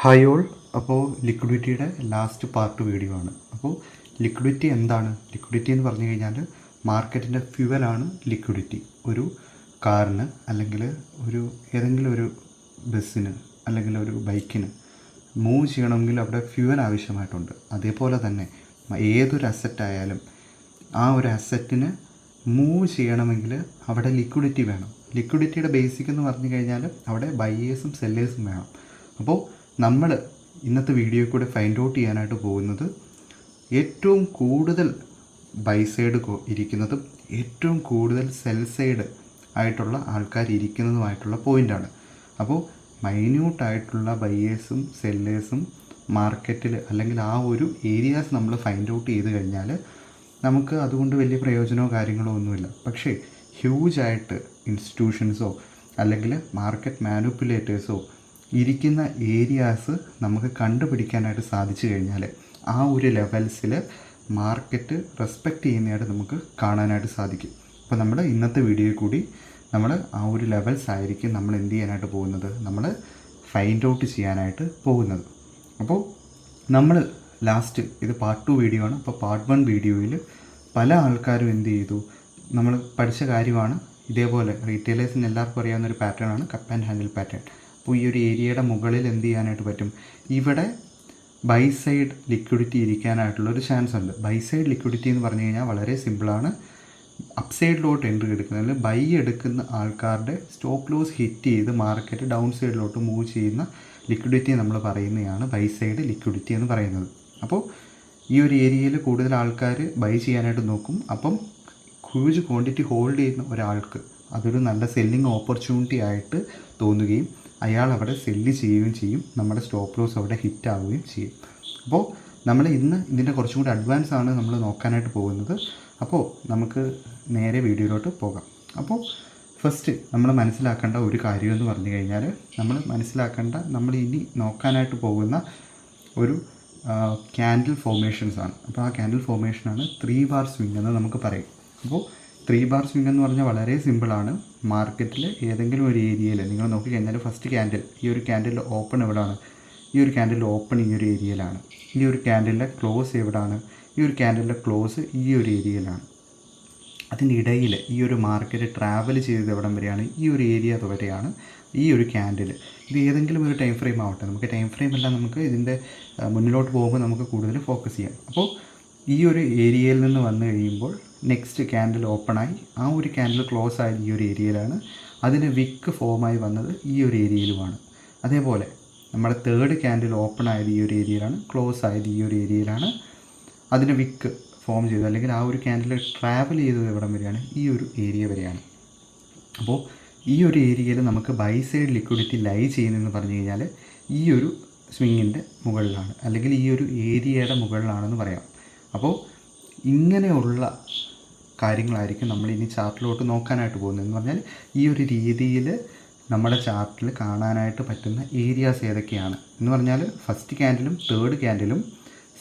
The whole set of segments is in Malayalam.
Hi all. അപ്പോൾ ലിക്വിഡിറ്റിയുടെ ലാസ്റ്റ് പാർട്ട് വീഡിയോ ആണ്. അപ്പോൾ ലിക്വിഡിറ്റി എന്താണ്? ലിക്വിഡിറ്റി എന്ന് പറഞ്ഞു കഴിഞ്ഞാൽ മാർക്കറ്റിൻ്റെ ഫ്യുവലാണ് ലിക്വിഡിറ്റി. ഒരു കാറിന് അല്ലെങ്കിൽ ഏതെങ്കിലും ഒരു ബസ്സിന് അല്ലെങ്കിൽ ഒരു ബൈക്കിന് മൂവ് ചെയ്യണമെങ്കിൽ അവിടെ ഫ്യുവൽ ആവശ്യമായിട്ടുണ്ട്. അതേപോലെ തന്നെ ഏതൊരു അസറ്റായാലും ആ ഒരു അസറ്റിന് മൂവ് ചെയ്യണമെങ്കിൽ അവിടെ ലിക്വിഡിറ്റി വേണം. ലിക്വിഡിറ്റിയുടെ ബേസിക് എന്ന് പറഞ്ഞു കഴിഞ്ഞാൽ അവിടെ ബയേഴ്സും സെല്ലേഴ്സും വേണം. അപ്പോൾ നമ്മൾ ഇന്നത്തെ വീഡിയോയിൽ കൂടെ ഫൈൻഡ് ഔട്ട് ചെയ്യാനായിട്ട് പോകുന്നത് ഏറ്റവും കൂടുതൽ ബൈ സൈഡ് ഇരിക്കുന്നതും ഏറ്റവും കൂടുതൽ സെൽ സൈഡ് ആയിട്ടുള്ള ആൾക്കാർ ഇരിക്കുന്നതുമായിട്ടുള്ള പോയിൻ്റാണ്. അപ്പോൾ മൈന്യൂട്ടായിട്ടുള്ള ബയേഴ്സും സെല്ലേഴ്സും മാർക്കറ്റിൽ അല്ലെങ്കിൽ ആ ഒരു ഏരിയാസ് നമ്മൾ ഫൈൻഡ് ഔട്ട് ചെയ്ത് കഴിഞ്ഞാൽ നമുക്ക് അതുകൊണ്ട് വലിയ പ്രയോജനമോ കാര്യങ്ങളോ ഒന്നുമില്ല. പക്ഷേ ഹ്യൂജായിട്ട് ഇൻസ്റ്റിറ്റ്യൂഷൻസോ അല്ലെങ്കിൽ മാർക്കറ്റ് മാനിപ്പുലേറ്റേഴ്സോ ഇരിക്കുന്ന ഏരിയാസ് നമുക്ക് കണ്ടുപിടിക്കാനായിട്ട് സാധിച്ചു കഴിഞ്ഞാൽ ആ ഒരു ലെവൽസിൽ മാർക്കറ്റ് റെസ്പെക്റ്റ് ചെയ്യുന്നതായിട്ട് നമുക്ക് കാണാനായിട്ട് സാധിക്കും. അപ്പോൾ നമ്മൾ ഇന്നത്തെ വീഡിയോയിൽ കൂടി നമ്മൾ ആ ഒരു ലെവൽസ് ആയിരിക്കും നമ്മൾ എന്ത് ചെയ്യാനായിട്ട് പോകുന്നത്, നമ്മൾ ഫൈൻഡ് ഔട്ട് ചെയ്യാനായിട്ട് പോകുന്നത്. അപ്പോൾ നമ്മൾ ലാസ്റ്റ് ഇത് പാർട്ട് 2 വീഡിയോ ആണ്. അപ്പോൾ പാർട്ട് 1 വീഡിയോയിൽ പല ആൾക്കാരും എന്ത് ചെയ്തു, നമ്മൾ പഠിച്ച കാര്യമാണ്. ഇതേപോലെ റീറ്റെയിലേഴ്സിന് എല്ലാവർക്കും അറിയാവുന്നൊരു പാറ്റേൺ ആണ് കപ്പ് ആൻഡ് ഹാൻഡിൽ പാറ്റേൺ. അപ്പോൾ ഈ ഒരു ഏരിയയുടെ മുകളിൽ എന്ത് ചെയ്യാനായിട്ട് പറ്റും, ഇവിടെ ബൈ സൈഡ് ലിക്വിഡിറ്റി ഇരിക്കാനായിട്ടുള്ളൊരു ചാൻസ് ഉണ്ട്. ബൈ സൈഡ് ലിക്വിഡിറ്റി എന്ന് പറഞ്ഞു കഴിഞ്ഞാൽ വളരെ സിമ്പിളാണ്. അപ്പ് സൈഡിലോട്ട് എൻട്രി എടുക്കുന്നതിൽ ബൈ എടുക്കുന്ന ആൾക്കാരുടെ സ്റ്റോപ്പ് ലോസ് ഹിറ്റ് ചെയ്ത് മാർക്കറ്റ് ഡൗൺ സൈഡിലോട്ട് മൂവ് ചെയ്യുന്ന ലിക്വിഡിറ്റി നമ്മൾ പറയുന്നതാണ് ബൈ സൈഡ് ലിക്വിഡിറ്റി എന്ന് പറയുന്നത്. അപ്പോൾ ഈ ഒരു ഏരിയയിൽ കൂടുതൽ ആൾക്കാർ ബൈ ചെയ്യാനായിട്ട് നോക്കും. അപ്പം ഹ്യൂജ് ക്വാണ്ടിറ്റി ഹോൾഡ് ചെയ്യുന്ന ഒരാൾക്ക് അതൊരു നല്ല സെല്ലിങ് ഓപ്പർച്യൂണിറ്റി ആയിട്ട് തോന്നുകയും അയാൾ അവിടെ സെല്ല് ചെയ്യുകയും ചെയ്യും. നമ്മുടെ സ്റ്റോപ്പ് ലോസ് അവിടെ ഹിറ്റ് ആവുകയും ചെയ്യും. അപ്പോൾ നമ്മൾ ഇന്ന് ഇതിൻ്റെ കുറച്ചും കൂടി അഡ്വാൻസ് ആണ് നമ്മൾ നോക്കാനായിട്ട് പോകുന്നത്. അപ്പോൾ നമുക്ക് നേരെ വീഡിയോയിലോട്ട് പോകാം. അപ്പോൾ ഫസ്റ്റ് നമ്മൾ മനസ്സിലാക്കേണ്ട ഒരു കാര്യം എന്ന് പറഞ്ഞു കഴിഞ്ഞാൽ നമ്മൾ ഇനി നോക്കാനായിട്ട് പോകുന്ന ഒരു ക്യാൻഡിൽ ഫോർമേഷൻസ് ആണ്. അപ്പോൾ ആ ക്യാൻഡിൽ ഫോർമേഷനാണ് 3 ബാർ സ്വിംഗ് എന്ന് നമുക്ക് പറയും. അപ്പോൾ 3 ബാർ സ്വിംഗ് എന്ന് പറഞ്ഞാൽ വളരെ സിമ്പിളാണ്. മാർക്കറ്റിൽ ഏതെങ്കിലും ഒരു ഏരിയയിൽ നിങ്ങൾ നോക്കിക്കഴിഞ്ഞാൽ ഫസ്റ്റ് ക്യാൻഡിൽ, ഈ ഒരു ക്യാൻഡിലിൻ്റെ ഓപ്പൺ എവിടെയാണ്, ഈ ഒരു ക്യാൻഡിലിൻ്റെ ഓപ്പൺ ഈ ഒരു ഏരിയയിലാണ്. ഈ ഒരു ക്യാൻഡിലിൻ്റെ ക്ലോസ് എവിടെയാണ്, ഈ ഒരു ക്യാൻഡിലിൻ്റെ ക്ലോസ് ഈ ഒരു ഏരിയയിലാണ്. അതിൻ്റെ ഇടയിൽ ഈ ഒരു മാർക്കറ്റ് ട്രാവൽ ചെയ്തത് എവിടം വരെയാണ്, ഈ ഒരു ഏരിയ വരെയാണ് ഈ ഒരു ക്യാൻഡിൽ. ഇത് ഏതെങ്കിലും ഒരു ടൈം ഫ്രെയിം ആവട്ടെ, നമുക്ക് ടൈം ഫ്രെയിം എല്ലാം നമുക്ക് ഇതിൻ്റെ മുന്നിലോട്ട് പോകുമ്പോൾ നമുക്ക് കൂടുതൽ ഫോക്കസ് ചെയ്യാം. അപ്പോൾ ഈ ഒരു ഏരിയയിൽ നിന്ന് വന്നു കഴിയുമ്പോൾ നെക്സ്റ്റ് ക്യാൻഡിൽ ഓപ്പണായി ആ ഒരു ക്യാൻഡിൽ ക്ലോസ് ആയത് ഈ ഒരു ഏരിയയിലാണ്. അതിന് വിക്ക് ഫോമായി വന്നത് ഈ ഒരു ഏരിയയിലുമാണ്. അതേപോലെ നമ്മുടെ തേർഡ് ക്യാൻഡിൽ ഓപ്പൺ ആയത് ഈ ഒരു ഏരിയയിലാണ്, ക്ലോസ് ആയത് ഈ ഒരു ഏരിയയിലാണ്. അതിന് വിക്ക് ഫോം ചെയ്തു അല്ലെങ്കിൽ ആ ഒരു ക്യാൻഡിൽ ട്രാവൽ ചെയ്തത് എവിടം വരെയാണ്, ഈ ഒരു ഏരിയ വരെയാണ്. അപ്പോൾ ഈ ഒരു ഏരിയയിൽ നമുക്ക് ബൈ സൈഡ് ലിക്വിഡിറ്റി ലൈ ചെയ്യുന്നതെന്ന് പറഞ്ഞു കഴിഞ്ഞാൽ ഈ ഒരു സ്വിങ്ങിൻ്റെ മുകളിലാണ് അല്ലെങ്കിൽ ഈ ഒരു ഏരിയയുടെ മുകളിലാണെന്ന് പറയാം. അപ്പോൾ ഇങ്ങനെയുള്ള കാര്യങ്ങളായിരിക്കും നമ്മൾ ഇനി ചാർട്ടിലോട്ട് നോക്കാനായിട്ട് പോകുന്നത്. എന്ന് പറഞ്ഞാൽ ഈ ഒരു രീതിയിൽ നമ്മുടെ ചാർട്ടിൽ കാണാനായിട്ട് പറ്റുന്ന ഏരിയാസ് ഏതൊക്കെയാണ് എന്ന് പറഞ്ഞാൽ ഫസ്റ്റ് ക്യാൻഡിലും തേർഡ് ക്യാൻഡിലും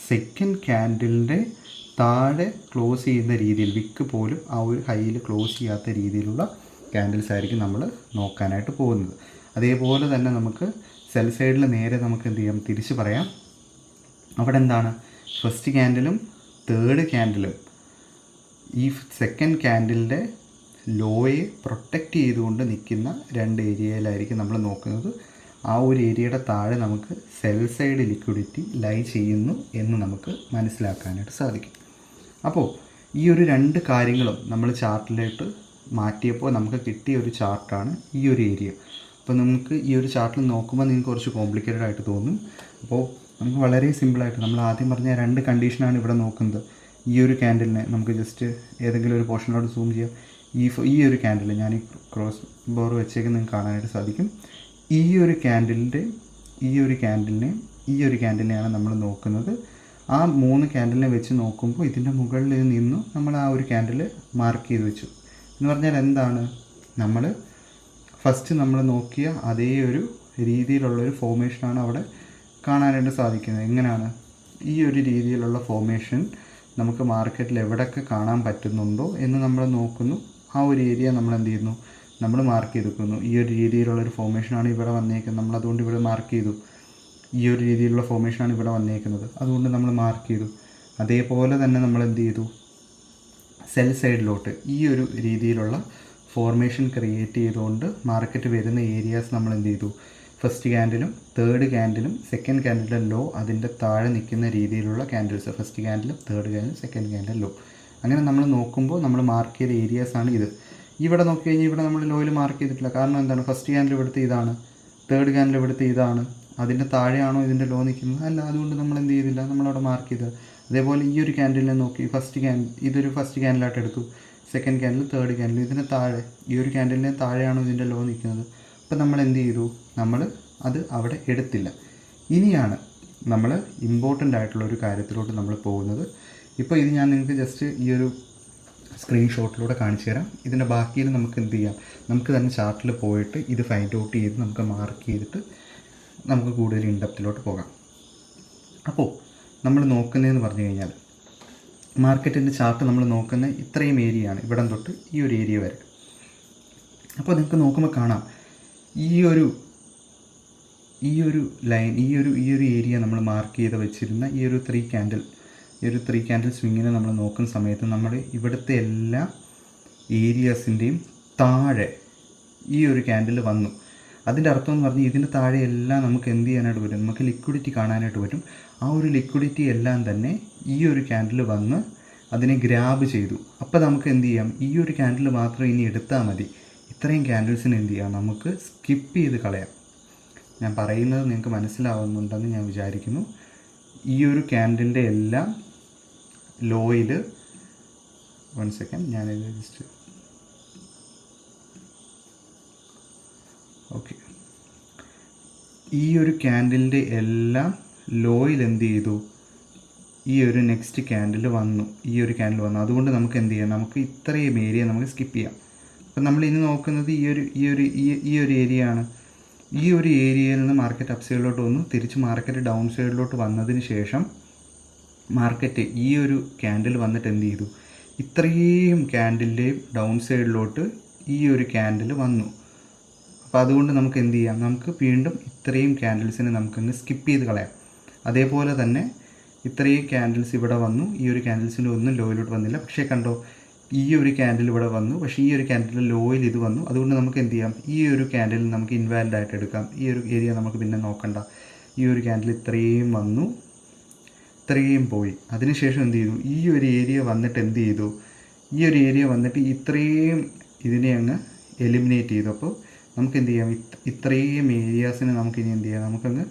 സെക്കൻഡ് ക്യാൻഡിലിൻ്റെ താഴെ ക്ലോസ് ചെയ്യുന്ന രീതിയിൽ, വിക്ക് പോലും ആ ഒരു ഹൈയിൽ ക്ലോസ് ചെയ്യാത്ത രീതിയിലുള്ള ക്യാൻഡിൽസ് ആയിരിക്കും നമ്മൾ നോക്കാനായിട്ട് പോകുന്നത്. അതേപോലെ തന്നെ നമുക്ക് സെൽ സൈഡിൽ നേരെ നമുക്ക് എന്ത് ചെയ്യാം, തിരിച്ച് പറയാം. അവിടെ എന്താണ്, ഫസ്റ്റ് ക്യാൻഡിലും തേർഡ് ക്യാൻഡിലും ഈ സെക്കൻഡ് ക്യാൻഡിലിൻ്റെ ലോയെ പ്രൊട്ടക്റ്റ് ചെയ്തുകൊണ്ട് നിൽക്കുന്ന 2 ഏരിയയിലായിരിക്കും നമ്മൾ നോക്കുന്നത്. ആ ഒരു ഏരിയയുടെ താഴെ നമുക്ക് സെൽ സൈഡ് ലിക്വിഡിറ്റി ലൈ ചെയ്യുന്നു എന്ന് നമുക്ക് മനസ്സിലാക്കാനായിട്ട് സാധിക്കും. അപ്പോൾ ഈ ഒരു 2 കാര്യങ്ങളും നമ്മൾ ചാർട്ടിലോട്ട് മാറ്റിയപ്പോൾ നമുക്ക് കിട്ടിയ ഒരു ചാർട്ടാണ് ഈ ഒരു ഏരിയ. അപ്പോൾ നമുക്ക് ഈ ഒരു ചാർട്ടിൽ നോക്കുമ്പോൾ നിങ്ങൾക്ക് കുറച്ച് കോംപ്ലിക്കേറ്റഡ് ആയിട്ട് തോന്നും. അപ്പോൾ നമുക്ക് വളരെ സിമ്പിളായിട്ട് നമ്മൾ ആദ്യം പറഞ്ഞ 2 കണ്ടീഷനാണ് ഇവിടെ നോക്കുന്നത്. ഈ ഒരു ക്യാൻഡിലിനെ നമുക്ക് ജസ്റ്റ് ഏതെങ്കിലും ഒരു പോർഷനിലോട്ട് സൂം ചെയ്യാം. ഈ ഒരു ക്യാൻഡിൽ ഞാൻ ഈ ക്രോസ് ബോർ വെച്ചേക്ക് നിങ്ങൾക്ക് കാണാനായിട്ട് സാധിക്കും. ഈ ഒരു ക്യാൻഡിലിനെയാണ് നമ്മൾ നോക്കുന്നത്. ആ 3 ക്യാൻഡിലിനെ വെച്ച് നോക്കുമ്പോൾ ഇതിൻ്റെ മുകളിൽ നിന്നും നമ്മൾ ആ ഒരു ക്യാൻഡിൽ മാർക്ക് ചെയ്ത് വെച്ചു. എന്ന് പറഞ്ഞാൽ എന്താണ്, നമ്മൾ ഫസ്റ്റ് നമ്മൾ നോക്കിയ അതേ ഒരു രീതിയിലുള്ളൊരു ഫോർമേഷനാണ് അവിടെ കാണാനായിട്ട് സാധിക്കുന്നത്. എങ്ങനെയാണ് ഈ ഒരു രീതിയിലുള്ള ഫോർമേഷൻ നമുക്ക് മാർക്കറ്റിൽ എവിടെയൊക്കെ കാണാൻ പറ്റുന്നുണ്ടോ എന്ന് നമ്മൾ നോക്കുന്നു. ആ ഒരു ഏരിയ നമ്മൾ എന്ത് ചെയ്യുന്നു, നമ്മൾ മാർക്ക് ചെയ്ത് വെക്കുന്നു. ഈ ഒരു രീതിയിലുള്ളൊരു ഫോർമേഷനാണ് ഇവിടെ വന്നേക്കുന്നത്, നമ്മളതുകൊണ്ട് ഇവിടെ മാർക്ക് ചെയ്തു. ഈ ഒരു രീതിയിലുള്ള ഫോർമേഷനാണ് ഇവിടെ വന്നേക്കുന്നത്, അതുകൊണ്ട് നമ്മൾ മാർക്ക് ചെയ്തു. അതേപോലെ തന്നെ നമ്മൾ എന്ത് ചെയ്തു, സെൽ സൈഡിലോട്ട് ഈ ഒരു രീതിയിലുള്ള ഫോർമേഷൻ ക്രിയേറ്റ് ചെയ്തുകൊണ്ട് മാർക്കറ്റ് വരുന്ന ഏരിയാസ് നമ്മൾ എന്ത് ചെയ്തു, ഫസ്റ്റ് ക്യാൻഡിലും തേർഡ് ക്യാൻഡിലും സെക്കൻഡ് ക്യാൻഡിലും ലോ അതിൻ്റെ താഴെ നിൽക്കുന്ന രീതിയിലുള്ള ക്യാൻഡിൽസ്, ഫസ്റ്റ് ക്യാൻഡിലും തേർഡ് ക്യാൻഡിലും സെക്കൻഡ് ക്യാൻഡിലും ലോ, അങ്ങനെ നമ്മൾ നോക്കുമ്പോൾ നമ്മൾ മാർക്ക് ചെയ്ത ഏരിയാസാണ് ഇത്. ഇവിടെ നോക്കി കഴിഞ്ഞാൽ ഇവിടെ നമ്മൾ ലോയിൽ മാർക്ക് ചെയ്തിട്ടില്ല. കാരണം എന്താണ്, ഫസ്റ്റ് ക്യാൻഡിൽ ഇവിടുത്തെ ഇതാണ്, തേർഡ് ക്യാൻഡിൽ ഇവിടുത്തെ ഇതാണ്, അതിൻ്റെ താഴെയാണോ ഇതിൻ്റെ ലോ നിൽക്കുന്നത്? അല്ല. അതുകൊണ്ട് നമ്മൾ എന്ത് ചെയ്തില്ല, നമ്മളവിടെ മാർക്ക് ചെയ്തത്. അതേപോലെ ഈ ഒരു ക്യാൻഡിലിനെ നോക്കി, ഇതൊരു ഫസ്റ്റ് ക്യാൻഡിലായിട്ട് എടുത്തു, സെക്കൻഡ് ക്യാൻഡിൽ തേർഡ് ക്യാൻഡിൽ, ഇതിന് താഴെ ഈ ഒരു ക്യാൻഡിലിന് താഴെയാണോ ഇതിൻ്റെ ലോ നിൽക്കുന്നത്? അപ്പം നമ്മൾ എന്ത് ചെയ്തു, നമ്മൾ അത് അവിടെ എടുത്തില്ല. ഇനിയാണ് നമ്മൾ ഇമ്പോർട്ടൻ്റ് ആയിട്ടുള്ള ഒരു കാര്യത്തിലോട്ട് നമ്മൾ പോകുന്നത്. ഇപ്പോൾ ഇത് ഞാൻ നിങ്ങൾക്ക് ജസ്റ്റ് ഈ ഒരു സ്ക്രീൻഷോട്ടിലൂടെ കാണിച്ചു തരാം. ഇതിൻ്റെ ബാക്കിയിൽ നമുക്ക് എന്ത് ചെയ്യാം, നമുക്ക് തന്നെ ചാർട്ടിൽ പോയിട്ട് ഇത് ഫൈൻഡ് ഔട്ട് ചെയ്ത് നമുക്ക് മാർക്ക് ചെയ്തിട്ട് നമുക്ക് കൂടുതൽ ഇൻഡെപ്തിലോട്ട് പോകാം. അപ്പോൾ നമ്മൾ നോക്കുന്നതെന്ന് പറഞ്ഞു കഴിഞ്ഞാൽ മാർക്കറ്റിൻ്റെ ചാർട്ട് നമ്മൾ നോക്കുന്ന ഇത്രയും ഏരിയയാണ്, ഇവിടം തൊട്ട് ഈ ഒരു ഏരിയ വരെ. അപ്പോൾ നിങ്ങൾക്ക് നോക്കുമ്പോൾ കാണാം ഈ ഒരു ലൈൻ, ഈ ഒരു ഏരിയ നമ്മൾ മാർക്ക് ചെയ്ത് വെച്ചിരുന്ന ഈ ഒരു ത്രീ ക്യാൻഡിൽ സ്വിങ്ങിനെ നമ്മൾ നോക്കുന്ന സമയത്ത് നമ്മൾ ഇവിടുത്തെ എല്ലാ ഏരിയാസിൻ്റെയും താഴെ ഈ ഒരു ക്യാൻഡിൽ വന്നു. അതിൻ്റെ അർത്ഥം എന്ന് പറഞ്ഞാൽ ഇതിന് താഴെ എല്ലാം നമുക്ക് എന്ത് ചെയ്യാനായിട്ട് പറ്റും, നമുക്ക് ലിക്വിഡിറ്റി കാണാനായിട്ട് പറ്റും. ആ ഒരു ലിക്വിഡിറ്റി എല്ലാം തന്നെ ഈ ഒരു ക്യാൻഡിൽ വന്ന് അതിനെ ഗ്രാബ് ചെയ്തു. അപ്പോൾ നമുക്ക് എന്ത് ചെയ്യാം, ഈ ഒരു ക്യാൻഡിൽ മാത്രം ഇനി എടുത്താൽ മതി. ഇത്രയും ക്യാൻഡിൽസിന് എന്ത് ചെയ്യാം, നമുക്ക് സ്കിപ്പ് ചെയ്ത് കളയാം. ഞാൻ പറയുന്നത് നിങ്ങൾക്ക് മനസ്സിലാവുന്നുണ്ടെന്ന് ഞാൻ വിചാരിക്കുന്നു. ഈ ഒരു ക്യാൻഡിലിൻ്റെ എല്ലാം ലോയിൽ, വൺ സെക്കൻഡ്, ഞാനിത് ജസ്റ്റ് ഓക്കെ, ഈ ഒരു ക്യാൻഡിലിൻ്റെ എല്ലാം ലോയിൽ എന്ത് ചെയ്തു, ഈ ഒരു നെക്സ്റ്റ് ക്യാൻഡിൽ വന്നു, ഈ ഒരു ക്യാൻഡിൽ വന്നു. അതുകൊണ്ട് നമുക്ക് എന്ത് ചെയ്യാം, നമുക്ക് ഇത്രയും ഏരിയ നമുക്ക് സ്കിപ്പ് ചെയ്യാം. അപ്പം നമ്മൾ ഇനി നോക്കുന്നത് ഈ ഒരു ഏരിയ ആണ്. ഈ ഒരു ഏരിയയിൽ നിന്ന് മാർക്കറ്റ് അപ്പ് സൈഡിലോട്ട് വന്നു, തിരിച്ച് മാർക്കറ്റ് ഡൗൺ സൈഡിലോട്ട് വന്നതിന് ശേഷം മാർക്കറ്റ് ഈ ഒരു ക്യാൻഡിൽ വന്നിട്ട് എന്ത് ചെയ്തു, ഇത്രയും ക്യാൻഡിൻ്റെയും ഡൗൺ സൈഡിലോട്ട് ഈ ഒരു ക്യാൻഡിൽ വന്നു. അപ്പോൾ അതുകൊണ്ട് നമുക്ക് എന്ത് ചെയ്യാം, നമുക്ക് വീണ്ടും ഇത്രയും ക്യാൻഡിൽസിനെ നമുക്കങ്ങ് സ്കിപ്പ് ചെയ്ത് കളയാം. അതേപോലെ തന്നെ ഇത്രയും ക്യാൻഡിൽസ് ഇവിടെ വന്നു, ഈ ഒരു ക്യാൻഡിൽസിൻ്റെ ഒന്നും ലോയിലോട്ട് വന്നില്ല. പക്ഷേ കണ്ടോ, ഈ ഒരു ക്യാൻഡിൽ ഇവിടെ വന്നു, പക്ഷേ ഈ ഒരു ക്യാൻഡിൽ ലോയിൽ ഇത് വന്നു. അതുകൊണ്ട് നമുക്ക് എന്ത് ചെയ്യാം, ഈ ഒരു ക്യാൻഡിൽ നമുക്ക് ഇൻവാലിഡ് ആയിട്ട് എടുക്കാം. ഈ ഒരു ഏരിയ നമുക്ക് പിന്നെ നോക്കണ്ട. ഈ ഒരു ക്യാൻഡിൽ ഇത്രയും വന്നു, ഇത്രയും പോയി. അതിനുശേഷം എന്ത് ചെയ്തു, ഈ ഒരു ഏരിയ വന്നിട്ട് എന്ത് ചെയ്തു, ഈ ഒരു ഏരിയ വന്നിട്ട് ഇത്രയും ഇതിനെ അങ്ങ് എലിമിനേറ്റ് ചെയ്തു. അപ്പോൾ നമുക്ക് എന്ത് ചെയ്യാം, ഇത്രയും ഏരിയാസിനെ നമുക്കിനി എന്ത് ചെയ്യാം, നമുക്കങ്ങ്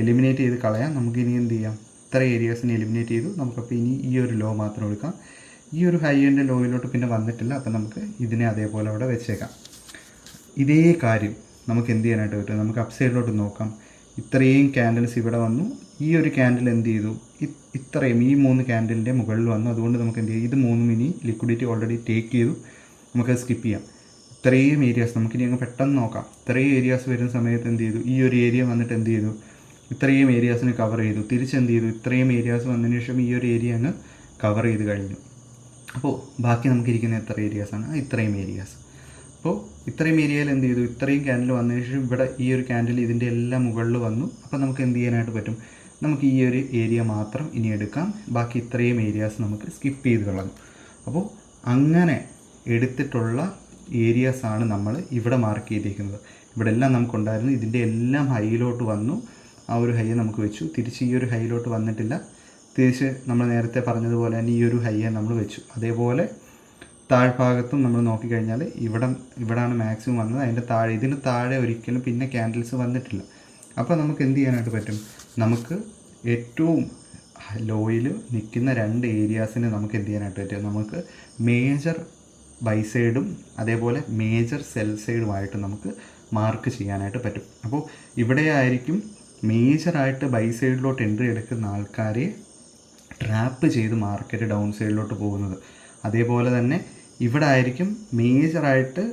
എലിമിനേറ്റ് ചെയ്ത് കളയാം. നമുക്കിനി എന്ത് ചെയ്യാം, ഇത്ര ഏരിയാസിനെ എലിമിനേറ്റ് ചെയ്തു. നമുക്കപ്പോൾ ഇനി ഈ ഒരു ലോ മാത്രം എടുക്കാം. ഈ ഒരു ഹൈ എൻഡ് ലോയിലോട്ട് പിന്നെ വന്നിട്ടില്ല. അപ്പം നമുക്ക് ഇതിനെ അതേപോലെ അവിടെ വെച്ചേക്കാം. ഇതേ കാര്യം നമുക്ക് എന്ത് ചെയ്യാനായിട്ട് പറ്റും, നമുക്ക് അപ്പ് സൈഡിലോട്ട് നോക്കാം. ഇത്രയും ക്യാൻഡിൽസ് ഇവിടെ വന്നു, ഈ ഒരു ക്യാൻഡിൽ എന്ത് ചെയ്തു, ഇത്രയും ഈ 3 ക്യാൻഡിലിൻ്റെ മുകളിൽ വന്നു. അതുകൊണ്ട് നമുക്ക് എന്ത് ചെയ്യാം, ഇത് 3 ഇനി ലിക്വിഡിറ്റി ഓൾറെഡി ടേക്ക് ചെയ്തു, നമുക്കത് സ്കിപ്പ് ചെയ്യാം. ഇത്രയും ഏരിയാസ് നമുക്കിനി അങ്ങ് പെട്ടെന്ന് നോക്കാം. ഇത്രയും ഏരിയാസ് വരുന്ന സമയത്ത് എന്ത് ചെയ്തു, ഈ ഒരു ഏരിയ വന്നിട്ട് എന്ത് ചെയ്തു, ഇത്രയും ഏരിയാസിന് കവർ ചെയ്തു. തിരിച്ചെന്ത് ചെയ്തു, ഇത്രയും ഏരിയാസ് വന്നതിന് ശേഷം ഈ ഒരു ഏരിയ അങ്ങ് കവർ ചെയ്ത് കഴിഞ്ഞു. അപ്പോൾ ബാക്കി നമുക്കിരിക്കുന്ന എത്ര ഏരിയാസാണ്, ഇത്രയും ഏരിയാസ്. അപ്പോൾ ഇത്രയും ഏരിയയിൽ എന്ത് ചെയ്തു, ഇത്രയും ക്യാൻഡിൽ വന്നതിന് ശേഷം ഇവിടെ ഈ ഒരു ക്യാൻഡിൽ ഇതിൻ്റെ എല്ലാം മുകളിൽ വന്നു. അപ്പോൾ നമുക്ക് എന്ത് ചെയ്യാനായിട്ട് പറ്റും, നമുക്ക് ഈ ഒരു ഏരിയ മാത്രം ഇനി എടുക്കാം. ബാക്കി ഇത്രയും ഏരിയാസ് നമുക്ക് സ്കിപ്പ് ചെയ്ത് കളഞ്ഞു. അപ്പോൾ അങ്ങനെ എടുത്തിട്ടുള്ള ഏരിയാസാണ് നമ്മൾ ഇവിടെ മാർക്ക് ചെയ്തിരിക്കുന്നത്. ഇവിടെ എല്ലാം നമുക്കുണ്ടായിരുന്നു, ഇതിൻ്റെ എല്ലാം ഹൈയിലോട്ട് വന്നു. ആ ഒരു ഹൈയെ നമുക്ക് വെച്ചു. തിരിച്ച് ഈ ഒരു ഹൈയിലോട്ട് വന്നിട്ടില്ല. തിരിച്ച് നമ്മൾ നേരത്തെ പറഞ്ഞതുപോലെ തന്നെ ഈ ഒരു ഹൈയെ നമ്മൾ വെച്ചു. അതേപോലെ താഴ്ഭാഗത്തും നമ്മൾ നോക്കിക്കഴിഞ്ഞാൽ ഇവിടാണ് മാക്സിമം വന്നത്. അതിൻ്റെ താഴെ, ഇതിന് താഴെ ഒരിക്കലും പിന്നെ ക്യാൻഡിൽസ് വന്നിട്ടില്ല. അപ്പോൾ നമുക്ക് എന്ത് ചെയ്യാനായിട്ട് പറ്റും, നമുക്ക് ഏറ്റവും ലോയിൽ നിൽക്കുന്ന 2 ഏരിയാസിന് നമുക്ക് എന്ത് ചെയ്യാനായിട്ട് പറ്റും, നമുക്ക് മേജർ ബൈ സൈഡും അതേപോലെ മേജർ സെൽ സൈഡുമായിട്ട് നമുക്ക് മാർക്ക് ചെയ്യാനായിട്ട് പറ്റും. അപ്പോൾ ഇവിടെ ആയിരിക്കും മേജറായിട്ട് ബൈ സൈഡിലോട്ട് എൻട്രി എടുക്കുന്ന ആൾക്കാരെ ട്രാപ്പ് ചെയ്ത് മാർക്കറ്റ് ഡൗൺ സൈഡിലോട്ട് പോകുന്നത്. അതേപോലെ തന്നെ ഇവിടെ ആയിരിക്കും മേജറായിട്ട്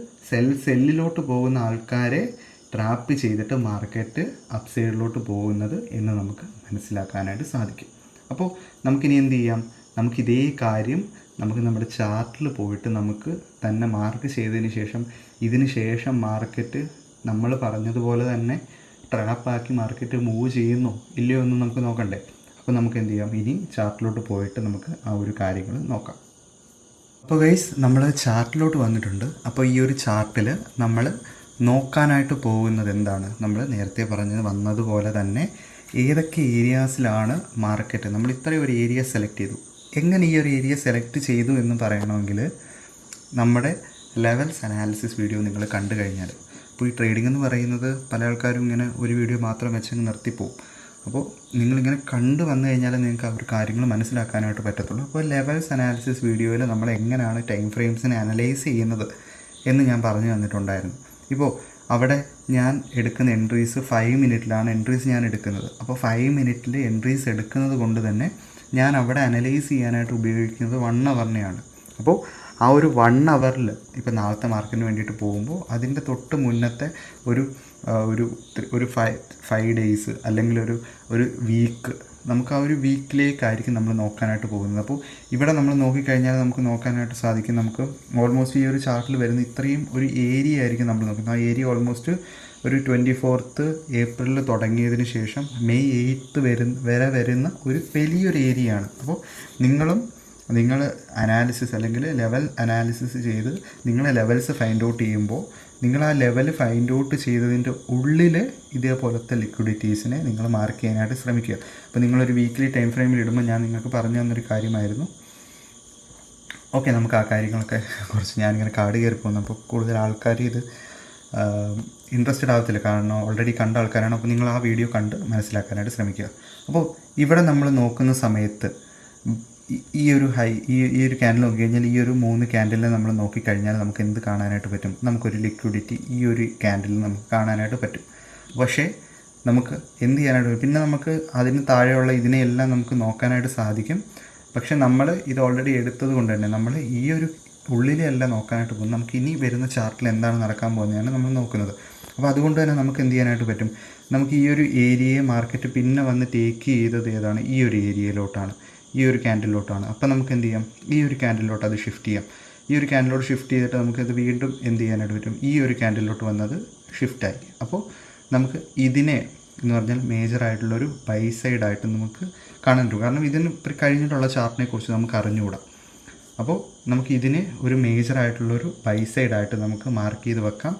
സെല്ലിലോട്ട് പോകുന്ന ആൾക്കാരെ ട്രാപ്പ് ചെയ്തിട്ട് മാർക്കറ്റ് അപ്പ് സൈഡിലോട്ട് പോകുന്നത് എന്ന് നമുക്ക് മനസ്സിലാക്കാനായിട്ട് സാധിക്കും. അപ്പോൾ നമുക്കിനി എന്ത് ചെയ്യാം, നമുക്കിതേ കാര്യം നമുക്ക് നമ്മുടെ ചാർട്ടിൽ പോയിട്ട് നമുക്ക് തന്നെ മാർക്ക് ചെയ്തതിന് ശേഷം ഇതിന് ശേഷം മാർക്കറ്റ് നമ്മൾ പറഞ്ഞതുപോലെ തന്നെ ട്രാപ്പാക്കി മാർക്കറ്റ് മൂവ് ചെയ്യുന്നോ ഇല്ലയോ എന്ന് നമുക്ക് നോക്കണ്ടേ. അപ്പോൾ നമുക്ക് എന്ത് ചെയ്യാം, ഇനി ചാർട്ടിലോട്ട് പോയിട്ട് നമുക്ക് ആ ഒരു കാര്യങ്ങൾ നോക്കാം. അപ്പോൾ ഗൈസ് നമ്മൾ ചാർട്ടിലോട്ട് വന്നിട്ടുണ്ട്. അപ്പോൾ ഈ ഒരു ചാർട്ടിൽ നമ്മൾ നോക്കാനായിട്ട് പോകുന്നത് എന്താണ്, നമ്മൾ നേരത്തെ വന്നതുപോലെ തന്നെ ഏതൊക്കെ ഏരിയാസിലാണ് മാർക്കറ്റ്, നമ്മൾ ഇത്രയും ഒരു ഏരിയ സെലക്ട് ചെയ്തു. എങ്ങനെ ഈ ഒരു ഏരിയ സെലക്ട് ചെയ്തു എന്ന് പറയണമെങ്കിൽ നമ്മുടെ ലെവൽസ് അനാലിസിസ് വീഡിയോ നിങ്ങൾ കണ്ടു കഴിഞ്ഞാൽ, അപ്പോൾ ഈ ട്രേഡിംഗ് എന്ന് പറയുന്നത് പല ആൾക്കാരും ഇങ്ങനെ ഒരു വീഡിയോ മാത്രം വെച്ചങ്ങ് നിർത്തിപ്പോവും. അപ്പോൾ നിങ്ങളിങ്ങനെ കണ്ടു വന്നു കഴിഞ്ഞാൽ നിങ്ങൾക്ക് ആ ഒരു കാര്യങ്ങൾ മനസ്സിലാക്കാനായിട്ട് പറ്റത്തുള്ളൂ. അപ്പോൾ ലെവൽസ് അനാലിസിസ് വീഡിയോയിൽ നമ്മൾ എങ്ങനെയാണ് ടൈം ഫ്രെയിംസിനെ അനലൈസ് ചെയ്യുന്നത് എന്ന് ഞാൻ പറഞ്ഞു തന്നിട്ടുണ്ടായിരുന്നു. ഇപ്പോൾ അവിടെ ഞാൻ എടുക്കുന്ന എൻട്രീസ് 5 മിനിറ്റിലാണ് എൻട്രീസ് ഞാൻ എടുക്കുന്നത്. അപ്പോൾ 5 മിനിറ്റിൽ എൻട്രീസ് എടുക്കുന്നത് കൊണ്ട് തന്നെ ഞാൻ അവിടെ അനലൈസ് ചെയ്യാനായിട്ട് ഉപയോഗിക്കുന്നത് 1 അവറിനെയാണ്. അപ്പോൾ ആ ഒരു 1 അവറിൽ ഇപ്പോൾ നാളത്തെ മാർക്കറ്റിന് വേണ്ടിയിട്ട് പോകുമ്പോൾ അതിൻ്റെ തൊട്ട് മുന്നത്തെ ഒരു 5 ഡേയ്സ് അല്ലെങ്കിൽ ഒരു വീക്ക്, നമുക്ക് ആ ഒരു വീക്കിലേക്കായിരിക്കും നമ്മൾ നോക്കാനായിട്ട് പോകുന്നത്. അപ്പോൾ ഇവിടെ നമ്മൾ നോക്കിക്കഴിഞ്ഞാൽ നമുക്ക് നോക്കാനായിട്ട് സാധിക്കും, നമുക്ക് ഓൾമോസ്റ്റ് ഈ ഒരു ചാർട്ടിൽ വരുന്ന ഇത്രയും ഒരു ഏരിയ ആയിരിക്കും നമ്മൾ നോക്കുന്നത്. ആ ഏരിയ ഓൾമോസ്റ്റ് ഒരു 24th ഏപ്രിലിൽ തുടങ്ങിയതിന് ശേഷം മെയ് 8th വരെ വരുന്ന ഒരു വലിയൊരു ഏരിയയാണ്. അപ്പോൾ നിങ്ങൾ അനാലിസിസ് അല്ലെങ്കിൽ ലെവൽ അനാലിസിസ് ചെയ്ത് നിങ്ങൾ ലെവൽസ് ഫൈൻഡ് ഔട്ട് ചെയ്യുമ്പോൾ നിങ്ങൾ ആ ലെവൽ ഫൈൻഡ് ഔട്ട് ചെയ്തതിൻ്റെ ഉള്ളിൽ ഇതേപോലത്തെ ലിക്വിഡിറ്റീസിനെ നിങ്ങൾ മാർക്ക് ചെയ്യാനായിട്ട് ശ്രമിക്കുക. അപ്പോൾ നിങ്ങളൊരു വീക്ക്ലി ടൈം ഫ്രെയിമിൽ ഇടുമ്പോൾ ഞാൻ നിങ്ങൾക്ക് പറഞ്ഞു തന്നൊരു കാര്യമായിരുന്നു. ഓക്കെ, നമുക്ക് ആ കാര്യങ്ങളൊക്കെ കുറച്ച് ഞാനിങ്ങനെ കാർഡ് കയറി പോകുന്നപ്പോൾ കൂടുതൽ ആൾക്കാർ ഇത് ഇൻട്രസ്റ്റഡ് ആകത്തില്ല, കാരണം ഓൾറെഡി കണ്ട ആൾക്കാരാണ്. അപ്പോൾ നിങ്ങൾ ആ വീഡിയോ കണ്ട് മനസ്സിലാക്കാനായിട്ട് ശ്രമിക്കുക. അപ്പോൾ ഇവിടെ നമ്മൾ നോക്കുന്ന സമയത്ത് ഈ ഒരു ക്യാൻഡിൽ നോക്കി കഴിഞ്ഞാൽ ഈ ഒരു 3 ക്യാൻഡിലിനെ നമ്മൾ നോക്കിക്കഴിഞ്ഞാൽ നമുക്ക് എന്ത് കാണാനായിട്ട് പറ്റും, നമുക്കൊരു ലിക്വിഡിറ്റി ഈ ഒരു ക്യാൻഡിലിൽ നമുക്ക് കാണാനായിട്ട് പറ്റും. പക്ഷേ നമുക്ക് എന്ത് ചെയ്യാനായിട്ട് പറ്റും, പിന്നെ നമുക്ക് അതിന് താഴെയുള്ള ഇതിനെയെല്ലാം നമുക്ക് നോക്കാനായിട്ട് സാധിക്കും. പക്ഷേ നമ്മൾ ഇത് ഓൾറെഡി എടുത്തത് കൊണ്ട് തന്നെ നമ്മൾ ഈ ഒരു ഉള്ളിലെയല്ല നോക്കാനായിട്ട് പോകും, നമുക്ക് ഇനി വരുന്ന ചാർട്ടിൽ എന്താണ് നടക്കാൻ പോകുന്നതാണ് നമ്മൾ നോക്കുന്നത്. അപ്പോൾ അതുകൊണ്ട് തന്നെ നമുക്ക് എന്ത് ചെയ്യാനായിട്ട് പറ്റും, നമുക്ക് ഈ ഒരു ഏരിയയെ മാർക്കറ്റ് പിന്നെ വന്ന് ടേക്ക് ചെയ്തത് ഏതാണ്, ഈ ഒരു ഏരിയയിലോട്ടാണ്, ഈ ഒരു ക്യാൻഡിലോട്ടാണ്. അപ്പോൾ നമുക്ക് എന്ത് ചെയ്യാം, ഈ ഒരു ക്യാൻഡിലോട്ട് അത് ഷിഫ്റ്റ് ചെയ്യാം. ഈ ഒരു ക്യാൻഡിലോട്ട് ഷിഫ്റ്റ് ചെയ്തിട്ട് നമുക്കത് വീണ്ടും എന്ത് ചെയ്യാനായിട്ട് പറ്റും, ഈ ഒരു ക്യാൻഡിലോട്ട് വന്നത് ഷിഫ്റ്റായി. അപ്പോൾ നമുക്ക് ഇതിനെ എന്ന് പറഞ്ഞാൽ മേജറായിട്ടുള്ളൊരു ബൈ സൈഡായിട്ട് നമുക്ക് കാണാൻ പറ്റും. കാരണം ഇതിന് കഴിഞ്ഞിട്ടുള്ള ചാർട്ടിനെ കുറിച്ച് നമുക്ക് അറിഞ്ഞുകൂടാം. അപ്പോൾ നമുക്ക് ഇതിനെ ഒരു മേജറായിട്ടുള്ളൊരു ബൈ സൈഡായിട്ട് നമുക്ക് മാർക്ക് ചെയ്ത് വെക്കാം.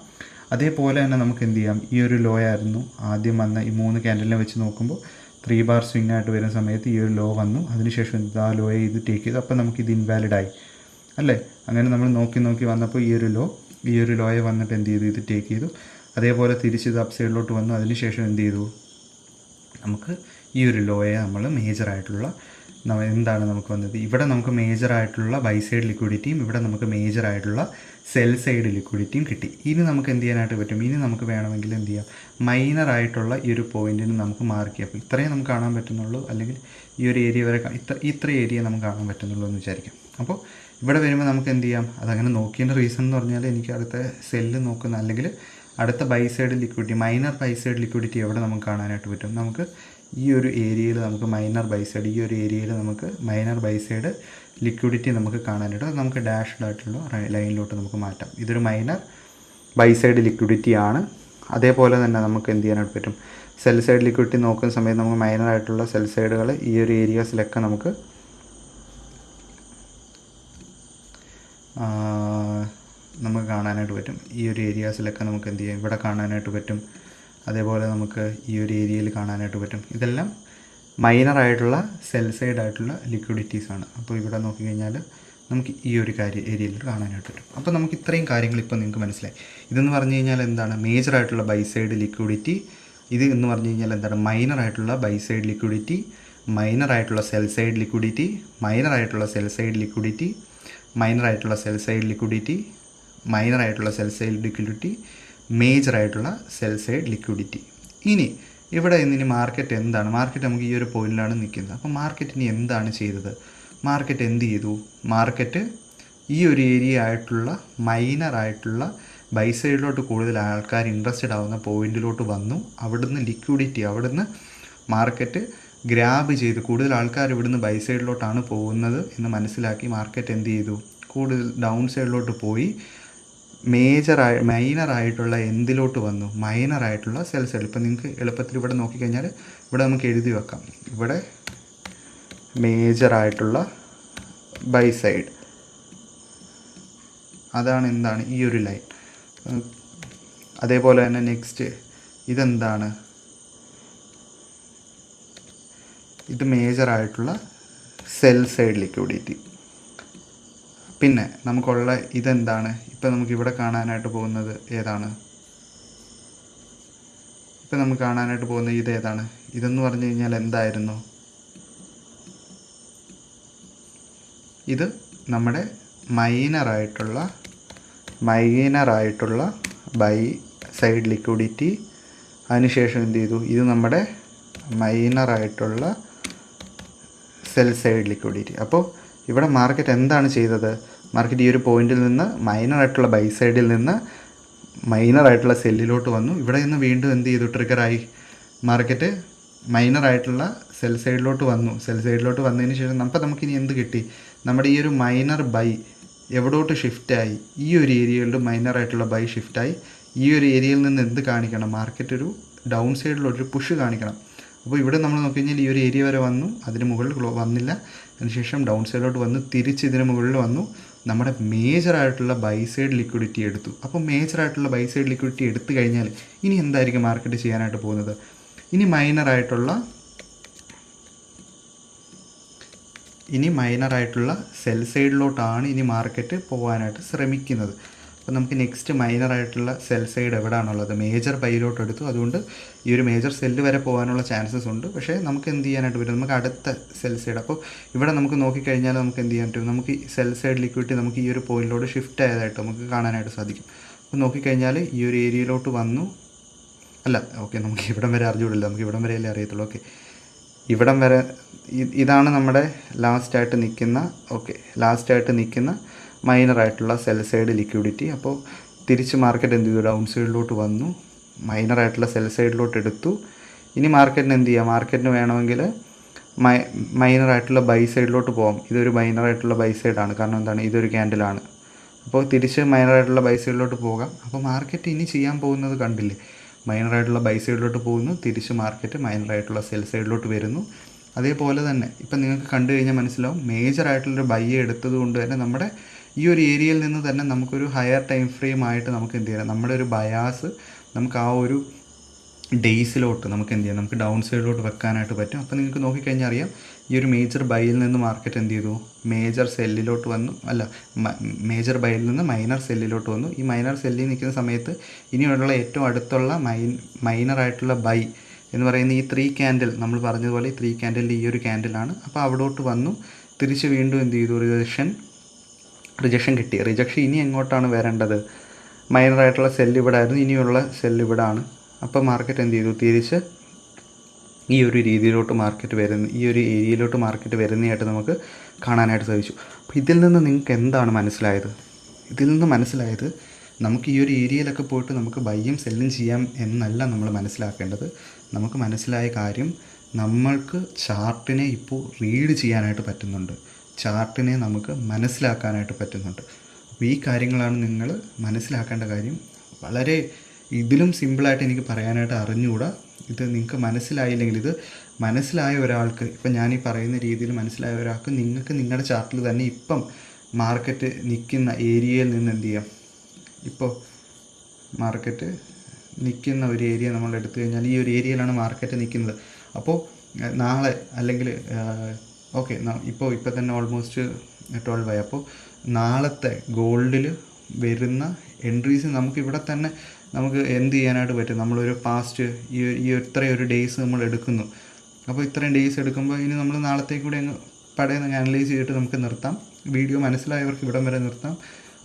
അതേപോലെ തന്നെ നമുക്ക് എന്ത് ചെയ്യാം, ഈ ഒരു ലോ ആയിരുന്നു ആദ്യം വന്ന ഈ 3 ക്യാൻഡിലിനെ വെച്ച് നോക്കുമ്പോൾ 3 ബാർ സ്വിങ് ആയിട്ട് വരുന്ന സമയത്ത് ഈ ഒരു ലോ വന്നു, അതിനുശേഷം ആ ലോയെ ഇത് ടേക്ക് ചെയ്തു. അപ്പോൾ നമുക്കിത് ഇൻവാലിഡായി അല്ലേ. അങ്ങനെ നമ്മൾ നോക്കി വന്നപ്പോൾ ഈ ഒരു ലോയെ വന്നിട്ട് എന്ത് ചെയ്തു, ഇത് ടേക്ക് ചെയ്തു. അതേപോലെ തിരിച്ചിത് അപ്പ് സൈഡിലോട്ട് വന്നു, അതിനുശേഷം എന്ത് ചെയ്തു, നമുക്ക് ഈ ഒരു ലോയെ നമ്മൾ മേജറായിട്ടുള്ള എന്താണ് നമുക്ക് വന്നത്, ഇവിടെ നമുക്ക് മേജറായിട്ടുള്ള ബൈ സൈഡ് ലിക്വിഡിറ്റിയും ഇവിടെ നമുക്ക് മേജറായിട്ടുള്ള സെൽ സൈഡ് ലിക്വിഡിറ്റിയും കിട്ടി. ഇനി നമുക്ക് എന്ത് ചെയ്യാനായിട്ട് പറ്റും, ഇനി നമുക്ക് വേണമെങ്കിൽ എന്ത് ചെയ്യാം, മൈനറായിട്ടുള്ള ഈ ഒരു പോയിൻറ്റിന് നമുക്ക് മാർക്ക് ചെയ്യാം. അപ്പോൾ ഇത്രയും നമുക്ക് കാണാൻ പറ്റുന്നുള്ളൂ, അല്ലെങ്കിൽ ഈ ഒരു ഏരിയ വരെ ഇത്ര ഏരിയ നമുക്ക് കാണാൻ പറ്റുന്നുള്ളൂ എന്ന് വിചാരിക്കാം. അപ്പോൾ ഇവിടെ വരുമ്പോൾ നമുക്ക് എന്ത് ചെയ്യാം, അതങ്ങനെ നോക്കിയതിൻ്റെ റീസൺ എന്ന് പറഞ്ഞാൽ എനിക്ക് അടുത്ത സെല്ല് നോക്കുന്ന അല്ലെങ്കിൽ അടുത്ത buy side liquidity, minor buy side liquidity എവിടെ നമുക്ക് കാണാനായിട്ട് പറ്റും, നമുക്ക് ഈ ഒരു ഏരിയയിൽ നമുക്ക് മൈനർ ബൈ സൈഡ്, ഈ ഒരു ഏരിയയിൽ നമുക്ക് മൈനർ ബൈ സൈഡ് ലിക്വിഡിറ്റി നമുക്ക് കാണാനായിട്ട് അത് നമുക്ക് ഡാഷ്ഡ് ആയിട്ടുള്ള ലൈനിലോട്ട് നമുക്ക് മാറ്റാം. ഇതൊരു മൈനർ ബൈ സൈഡ് ലിക്വിഡിറ്റി ആണ്. അതേപോലെ തന്നെ നമുക്ക് എന്ത് ചെയ്യാനായിട്ട് പറ്റും, സെൽ സൈഡ് ലിക്വിഡിറ്റി നോക്കുന്ന സമയത്ത് നമുക്ക് മൈനർ ആയിട്ടുള്ള സെൽ സൈഡുകൾ ഈ ഒരു ഏരിയാസിലൊക്കെ നമുക്ക് കാണാനായിട്ട് പറ്റും. ഈ ഒരു ഏരിയാസിലൊക്കെ നമുക്ക് എന്ത് ചെയ്യാം, ഇവിടെ കാണാനായിട്ട് പറ്റും. അതേപോലെ നമുക്ക് ഈ ഒരു ഏരിയയിൽ കാണാനായിട്ട് പറ്റും. ഇതെല്ലാം മൈനറായിട്ടുള്ള സെൽ സൈഡായിട്ടുള്ള ലിക്വിഡിറ്റീസാണ്. അപ്പോൾ ഇവിടെ നോക്കിക്കഴിഞ്ഞാൽ നമുക്ക് ഈ ഒരു ഏരിയയിൽ കാണാനായിട്ട് പറ്റും. അപ്പോൾ നമുക്ക് ഇത്രയും കാര്യങ്ങൾ ഇപ്പോൾ നിങ്ങൾക്ക് മനസ്സിലായി. ഇതെന്ന് പറഞ്ഞു കഴിഞ്ഞാൽ എന്താണ്, മേജറായിട്ടുള്ള ബൈ സൈഡ് ലിക്വിഡിറ്റി. ഇത് എന്ന് പറഞ്ഞു കഴിഞ്ഞാൽ എന്താണ്, മൈനറായിട്ടുള്ള ബൈ സൈഡ് ലിക്വിഡിറ്റി, മൈനറായിട്ടുള്ള സെൽ സൈഡ് ലിക്വിഡിറ്റി, മൈനറായിട്ടുള്ള സെൽ സൈഡ് ലിക്വിഡിറ്റി, മൈനറായിട്ടുള്ള സെൽ സൈഡ് ലിക്വിഡിറ്റി, മൈനറായിട്ടുള്ള സെൽ സൈഡ് ലിക്വിഡിറ്റി, മേജറായിട്ടുള്ള സെൽ സൈഡ് ലിക്വിഡിറ്റി. ഇനി ഇവിടെ ഇനി മാർക്കറ്റ് എന്താണ്, മാർക്കറ്റ് നമുക്ക് ഈ ഒരു പോയിന്റിലാണ് നിൽക്കുന്നത്. അപ്പോൾ മാർക്കറ്റിന് എന്താണ് ചെയ്തത്, മാർക്കറ്റ് എന്ത് ചെയ്തു, മാർക്കറ്റ് ഈ ഒരു ഏരിയ ആയിട്ടുള്ള മൈനറായിട്ടുള്ള ബൈ സൈഡിലോട്ട് കൂടുതൽ ആൾക്കാർ ഇൻട്രസ്റ്റഡ് ആവുന്ന പോയിന്റിലോട്ട് വന്നു. അവിടുന്ന് ലിക്വിഡിറ്റി, അവിടുന്ന് മാർക്കറ്റ് ഗ്രാബ് ചെയ്ത് കൂടുതൽ ആൾക്കാർ ഇവിടുന്ന് ബൈ സൈഡിലോട്ടാണ് പോകുന്നത് എന്ന് മനസ്സിലാക്കി മാർക്കറ്റ് എന്ത് ചെയ്തു, കൂടുതൽ ഡൗൺ സൈഡിലോട്ട് പോയി മൈനറായിട്ടുള്ള എന്തിലോട്ട് വന്നു, മൈനറായിട്ടുള്ള സെൽ സൈഡ്. ഇപ്പം നിങ്ങൾക്ക് എളുപ്പത്തിൽ ഇവിടെ നോക്കിക്കഴിഞ്ഞാൽ ഇവിടെ നമുക്ക് എഴുതി വെക്കാം, ഇവിടെ മേജറായിട്ടുള്ള ബൈ സൈഡ്, അതാണ് എന്താണ് ഈ ഒരു ലൈൻ. അതേപോലെ തന്നെ നെക്സ്റ്റ് ഇതെന്താണ്, ഇത് മേജറായിട്ടുള്ള സെൽ സൈഡ് ലിക്വിഡിറ്റി. പിന്നെ നമുക്കുള്ള ഇതെന്താണ്, ഇപ്പം നമുക്കിവിടെ കാണാനായിട്ട് പോകുന്നത് ഏതാണ്, ഇപ്പം നമുക്ക് കാണാനായിട്ട് പോകുന്നത് ഇത് ഏതാണ്, ഇതെന്ന് പറഞ്ഞു കഴിഞ്ഞാൽ എന്തായിരുന്നു, ഇത് നമ്മുടെ മൈനറായിട്ടുള്ള ബൈ സൈഡ് ലിക്വിഡിറ്റി. അതിനുശേഷം എന്ത് ചെയ്തു, ഇത് നമ്മുടെ മൈനറായിട്ടുള്ള സെൽ സൈഡ് ലിക്വിഡിറ്റി. അപ്പോൾ ഇവിടെ മാർക്കറ്റ് എന്താണ് ചെയ്തത്, മാർക്കറ്റ് ഈ ഒരു പോയിന്റിൽ നിന്ന് മൈനറായിട്ടുള്ള ബൈ സൈഡിൽ നിന്ന് മൈനറായിട്ടുള്ള സെല്ലിലോട്ട് വന്നു. ഇവിടെ നിന്ന് വീണ്ടും എന്ത് ചെയ്തു, ട്രിഗറായി മാർക്കറ്റ് മൈനറായിട്ടുള്ള സെൽ സൈഡിലോട്ട് വന്നു. സെൽ സൈഡിലോട്ട് വന്നതിന് ശേഷം നമുക്കിനി എന്ത് കിട്ടി, നമ്മുടെ ഈ ഒരു മൈനർ ബൈ എവിടോട്ട് ഷിഫ്റ്റായി, ഈ ഒരു ഏരിയയിലോട്ട് മൈനറായിട്ടുള്ള ബൈ ഷിഫ്റ്റായി. ഈ ഒരു ഏരിയയിൽ നിന്ന് എന്ത് കാണിക്കണം, മാർക്കറ്റ് ഒരു ഡൗൺ സൈഡിലോട്ടൊരു പുഷ് കാണിക്കണം. അപ്പോൾ ഇവിടെ നമ്മൾ നോക്കിക്കഴിഞ്ഞാൽ ഈ ഒരു ഏരിയ വരെ വന്നു, അതിന് മുകളിൽ വന്നില്ല, അതിനുശേഷം ഡൗൺ സൈഡിലോട്ട് വന്നു, തിരിച്ച് ഇതിന് മുകളിൽ വന്നു, നമ്മുടെ മേജറായിട്ടുള്ള ബൈ സൈഡ് ലിക്വിഡിറ്റി എടുത്തു. അപ്പോൾ മേജറായിട്ടുള്ള ബൈ സൈഡ് ലിക്വിഡിറ്റി എടുത്തു കഴിഞ്ഞാൽ ഇനി എന്തായിരിക്കും മാർക്കറ്റ് ചെയ്യാനായിട്ട് പോകുന്നത്, ഇനി മൈനറായിട്ടുള്ള സെൽ സൈഡിലോട്ടാണ് ഇനി മാർക്കറ്റ് പോകാനായിട്ട് ശ്രമിക്കുന്നത്. അപ്പോൾ നമുക്ക് നെക്സ്റ്റ് മൈനറായിട്ടുള്ള സെൽ സൈഡ് എവിടെയാണുള്ളത്, മേജർ ബൈയിലോട്ട് എടുത്തു. അതുകൊണ്ട് ഈ ഒരു മേജർ സെല്ല് വരെ പോകാനുള്ള ചാൻസസ് ഉണ്ട്. പക്ഷേ നമുക്ക് എന്ത് ചെയ്യാനായിട്ട് പറ്റും, നമുക്ക് അടുത്ത സെൽ സൈഡ്. അപ്പോൾ ഇവിടെ നമുക്ക് നോക്കിക്കഴിഞ്ഞാൽ നമുക്ക് എന്ത് ചെയ്യാൻ പറ്റും, നമുക്ക് സെൽ സൈഡ് ലിക്വിഡിറ്റി നമുക്ക് ഈ ഒരു പോയിന്റിലോട്ട് ഷിഫ്റ്റ് ആയതായിട്ട് നമുക്ക് കാണാനായിട്ട് സാധിക്കും. അപ്പോൾ നോക്കിക്കഴിഞ്ഞാൽ ഈ ഒരു ഏരിയയിലോട്ട് വന്നു, അല്ല ഓക്കെ, നമുക്ക് ഇവിടം വരെ അറിഞ്ഞുകൂടില്ല, നമുക്ക് ഇവിടം വരെയല്ലേ അറിയത്തുള്ളൂ. ഓക്കെ, ഇവിടം വരെ ഇതാണ് നമ്മുടെ ലാസ്റ്റായിട്ട് നിൽക്കുന്ന മൈനറായിട്ടുള്ള സെൽ സൈഡ് ലിക്വിഡിറ്റി. അപ്പോൾ തിരിച്ച് മാർക്കറ്റ് എന്ത് ചെയ്തു, ഡൗൺ സൈഡിലോട്ട് വന്നു, മൈനറായിട്ടുള്ള സെൽ സൈഡിലോട്ട് എടുത്തു. ഇനി മാർക്കറ്റിന് എന്ത് ചെയ്യാം, മാർക്കറ്റിന് വേണമെങ്കിൽ മൈനറായിട്ടുള്ള ബൈ സൈഡിലോട്ട് പോകാം. ഇതൊരു മൈനറായിട്ടുള്ള ബൈ സൈഡാണ്, കാരണം എന്താണ്, ഇതൊരു ക്യാൻഡിലാണ്. അപ്പോൾ തിരിച്ച് മൈനറായിട്ടുള്ള ബൈ സൈഡിലോട്ട് പോകാം. അപ്പോൾ മാർക്കറ്റ് ഇനി ചെയ്യാൻ പോകുന്നത് കണ്ടില്ലേ, മൈനറായിട്ടുള്ള ബൈ സൈഡിലോട്ട് പോകുന്നു, തിരിച്ച് മാർക്കറ്റ് മൈനറായിട്ടുള്ള സെൽ സൈഡിലോട്ട് വരുന്നു. അതേപോലെ തന്നെ ഇപ്പം നിങ്ങൾക്ക് കണ്ടു കഴിഞ്ഞാൽ മനസ്സിലാവും, മേജറായിട്ടുള്ളൊരു ബൈ എടുത്തത് കൊണ്ട് തന്നെ നമ്മുടെ ഈ ഒരു ഏരിയയിൽ നിന്ന് തന്നെ നമുക്കൊരു ഹയർ ടൈം ഫ്രെയിം ആയിട്ട് നമുക്ക് എന്ത് ചെയ്യാം, നമ്മുടെ ഒരു ബയാസ് നമുക്ക് ആ ഒരു ഡേയ്സിലോട്ട് നമുക്ക് എന്ത് ചെയ്യാം, നമുക്ക് ഡൗൺ സൈഡിലോട്ട് വെക്കാനായിട്ട് പറ്റും. അപ്പോൾ നിങ്ങൾക്ക് നോക്കിക്കഴിഞ്ഞാൽ അറിയാം, ഈ ഒരു മേജർ ബൈയിൽ നിന്ന് മാർക്കറ്റ് എന്ത് ചെയ്തു, മേജർ ബൈയിൽ നിന്ന് മൈനർ സെല്ലിലോട്ട് വന്നു. ഈ മൈനർ സെല്ലിൽ നിൽക്കുന്ന സമയത്ത് ഇനിയുള്ള ഏറ്റവും അടുത്തുള്ള മൈനറായിട്ടുള്ള ബൈ എന്ന് പറയുന്ന ഈ 3 ക്യാൻഡിൽ, നമ്മൾ പറഞ്ഞതുപോലെ ഈ 3 ക്യാൻഡിലിൻ്റെ ഈ ഒരു ക്യാൻഡിലാണ്. അപ്പോൾ അവിടോട്ട് വന്നു, തിരിച്ച് വീണ്ടും എന്ത് ചെയ്തു, റിജക്ഷൻ കിട്ടി. റിജക്ഷൻ ഇനി എങ്ങോട്ടാണ് വരേണ്ടത്, മൈനറായിട്ടുള്ള സെല്ല് ഇവിടെ ആയിരുന്നു, ഇനിയുള്ള സെല്ല് ഇവിടെ ആണ്. അപ്പോൾ മാർക്കറ്റ് എന്ത് ചെയ്തു, തിരിച്ച് ഈ ഒരു രീതിയിലോട്ട് ഈ ഒരു ഏരിയയിലോട്ട് മാർക്കറ്റ് വരുന്നതായിട്ട് നമുക്ക് കാണാനായിട്ട് സാധിച്ചു. അപ്പോൾ ഇതിൽ നിന്ന് നിങ്ങൾക്ക് എന്താണ് മനസ്സിലായത്, നമുക്ക് ഈ ഒരു ഏരിയയിലൊക്കെ പോയിട്ട് നമുക്ക് ബൈയും സെല്ലും ചെയ്യാം എന്നല്ല നമ്മൾ മനസ്സിലാക്കേണ്ടത്. നമുക്ക് മനസ്സിലായ കാര്യം, നമ്മൾക്ക് ചാർട്ടിനെ ഇപ്പോൾ റീഡ് ചെയ്യാനായിട്ട് പറ്റുന്നുണ്ട്, ചാർട്ടിനെ നമുക്ക് മനസ്സിലാക്കാനായിട്ട് പറ്റുന്നുണ്ട്. അപ്പോൾ ഈ കാര്യങ്ങളാണ് നിങ്ങൾ മനസ്സിലാക്കേണ്ട കാര്യം. വളരെ ഇതിലും സിമ്പിളായിട്ട് എനിക്ക് പറയാനായിട്ട് അറിഞ്ഞുകൂടാ. ഇത് നിങ്ങൾക്ക് മനസ്സിലായില്ലെങ്കിൽ, ഇത് മനസ്സിലായ ഒരാൾക്ക്, ഇപ്പം ഞാനീ പറയുന്ന രീതിയിൽ മനസ്സിലായ ഒരാൾക്ക് നിങ്ങൾക്ക് നിങ്ങളുടെ ചാർട്ടിൽ തന്നെ ഇപ്പം മാർക്കറ്റ് നിൽക്കുന്ന ഏരിയയിൽ നിന്ന് എന്ത് ചെയ്യാം, ഇപ്പോൾ മാർക്കറ്റ് നിൽക്കുന്ന ഒരു ഏരിയ നമ്മൾ എടുത്തു കഴിഞ്ഞാൽ ഈ ഒരു ഏരിയയിലാണ് മാർക്കറ്റ് നിൽക്കുന്നത്. അപ്പോൾ നാളെ അല്ലെങ്കിൽ ഓക്കെ, ഇപ്പോൾ തന്നെ ഓൾമോസ്റ്റ് 12 ആയി. അപ്പോൾ നാളത്തെ ഗോൾഡിൽ വരുന്ന എൻട്രീസ് നമുക്കിവിടെ തന്നെ നമുക്ക് എന്ത് ചെയ്യാനായിട്ട് പറ്റും, നമ്മളൊരു പാസ്റ്റ് ഈ ഇത്രയൊരു ഡേയ്സ് നമ്മൾ എടുക്കുന്നു. അപ്പോൾ ഇത്രയും ഡേയ്സ് എടുക്കുമ്പോൾ ഇനി നമ്മൾ നാളത്തേക്ക് കൂടി അങ്ങ് പടയെന്ന് അനലൈസ് ചെയ്തിട്ട് നമുക്ക് നിർത്താം. വീഡിയോ മനസ്സിലായവർക്ക് ഇവിടം വരെ നിർത്താം.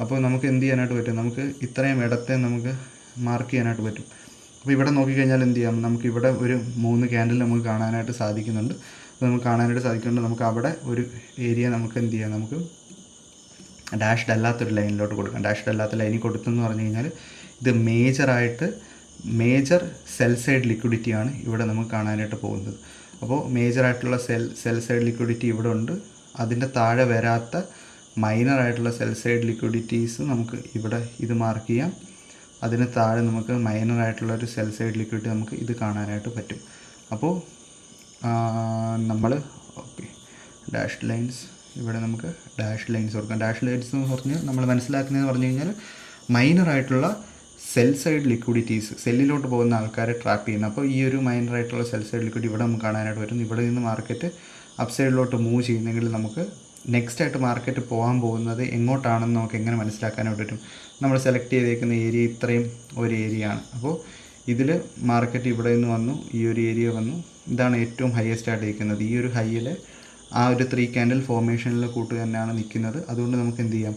അപ്പോൾ നമുക്ക് എന്ത് ചെയ്യാനായിട്ട് പറ്റും, നമുക്ക് ഇത്രയും ഇടത്തെ നമുക്ക് മാർക്ക് ചെയ്യാനായിട്ട് പറ്റും. അപ്പോൾ ഇവിടെ നോക്കിക്കഴിഞ്ഞാൽ എന്ത് ചെയ്യാം, നമുക്കിവിടെ ഒരു 3 ക്യാൻഡിൽ നമുക്ക് കാണാനായിട്ട് സാധിക്കുന്നുണ്ട്. നമുക്ക് അവിടെ ഒരു ഏരിയ നമുക്ക് എന്ത് ചെയ്യാം, നമുക്ക് ഡാഷ്ഡ് അല്ലാത്തൊരു ലൈനിലോട്ട് കൊടുക്കാം. ഡാഷ്ഡ് അല്ലാത്ത ലൈനിൽ കൊടുത്തെന്ന് പറഞ്ഞു കഴിഞ്ഞാൽ ഇത് മേജർ സെൽ സൈഡ് ലിക്വിഡിറ്റിയാണ് ഇവിടെ നമുക്ക് കാണാനായിട്ട് പോകുന്നത്. അപ്പോൾ മേജറായിട്ടുള്ള സെൽ സൈഡ് ലിക്വിഡിറ്റി ഇവിടെ ഉണ്ട്. അതിൻ്റെ താഴെ വരാത്ത മൈനർ ആയിട്ടുള്ള സെൽ സൈഡ് ലിക്വിഡിറ്റീസ് നമുക്ക് ഇവിടെ ഇത് മാർക്ക് ചെയ്യാം. അതിന് താഴെ നമുക്ക് മൈനർ ആയിട്ടുള്ള ഒരു സെൽ സൈഡ് ലിക്വിഡിറ്റി നമുക്ക് ഇത് കാണാനായിട്ട് പറ്റും. അപ്പോൾ നമ്മൾ ഓക്കെ ഡാഷ് ലൈൻസ് ഇവിടെ നമുക്ക് ഡാഷ് ലൈൻസ് കൊടുക്കാം. ഡാഷ് ലൈൻസ് എന്ന് പറഞ്ഞ് നമ്മൾ മനസ്സിലാക്കുന്നതെന്ന് പറഞ്ഞു കഴിഞ്ഞാൽ മൈനർ ആയിട്ടുള്ള സെൽ സൈഡ് ലിക്വിഡിറ്റീസ്, സെല്ലിലോട്ട് പോകുന്ന ആൾക്കാരെ ട്രാപ്പ് ചെയ്യുന്നത്. അപ്പോൾ ഈ ഒരു മൈനർ ആയിട്ടുള്ള സെൽ സൈഡ് ലിക്വിഡിറ്റി ഇവിടെ നമുക്ക് കാണാനായിട്ട് പറ്റും. ഇവിടെ നിന്ന് മാർക്കറ്റ് അപ്പ് സൈഡിലോട്ട് മൂവ് ചെയ്യുന്നെങ്കിൽ നമുക്ക് നെക്സ്റ്റ് ആയിട്ട് മാർക്കറ്റ് പോകാൻ പോകുന്നത് എങ്ങോട്ടാണെന്ന് നമുക്ക് എങ്ങനെ മനസ്സിലാക്കാനായിട്ട് പറ്റും? നമ്മൾ സെലക്ട് ചെയ്തേക്കുന്ന ഏരിയ ഇത്രയും ഒരു ഏരിയ ആണ്. അപ്പോൾ ഇതിൽ മാർക്കറ്റ് ഇവിടെ നിന്ന് വന്നു, ഈ ഒരു ഏരിയ വന്നു, ഇതാണ് ഏറ്റവും ഹയസ്റ്റ് ആയിട്ട് നിൽക്കുന്നത്. ഈ ഒരു ഹൈയിൽ ആ ഒരു 3 ക്യാൻഡിൽ ഫോർമേഷനിൽ കൂട്ട് തന്നെയാണ് നിൽക്കുന്നത്. അതുകൊണ്ട് നമുക്ക് എന്ത് ചെയ്യാം,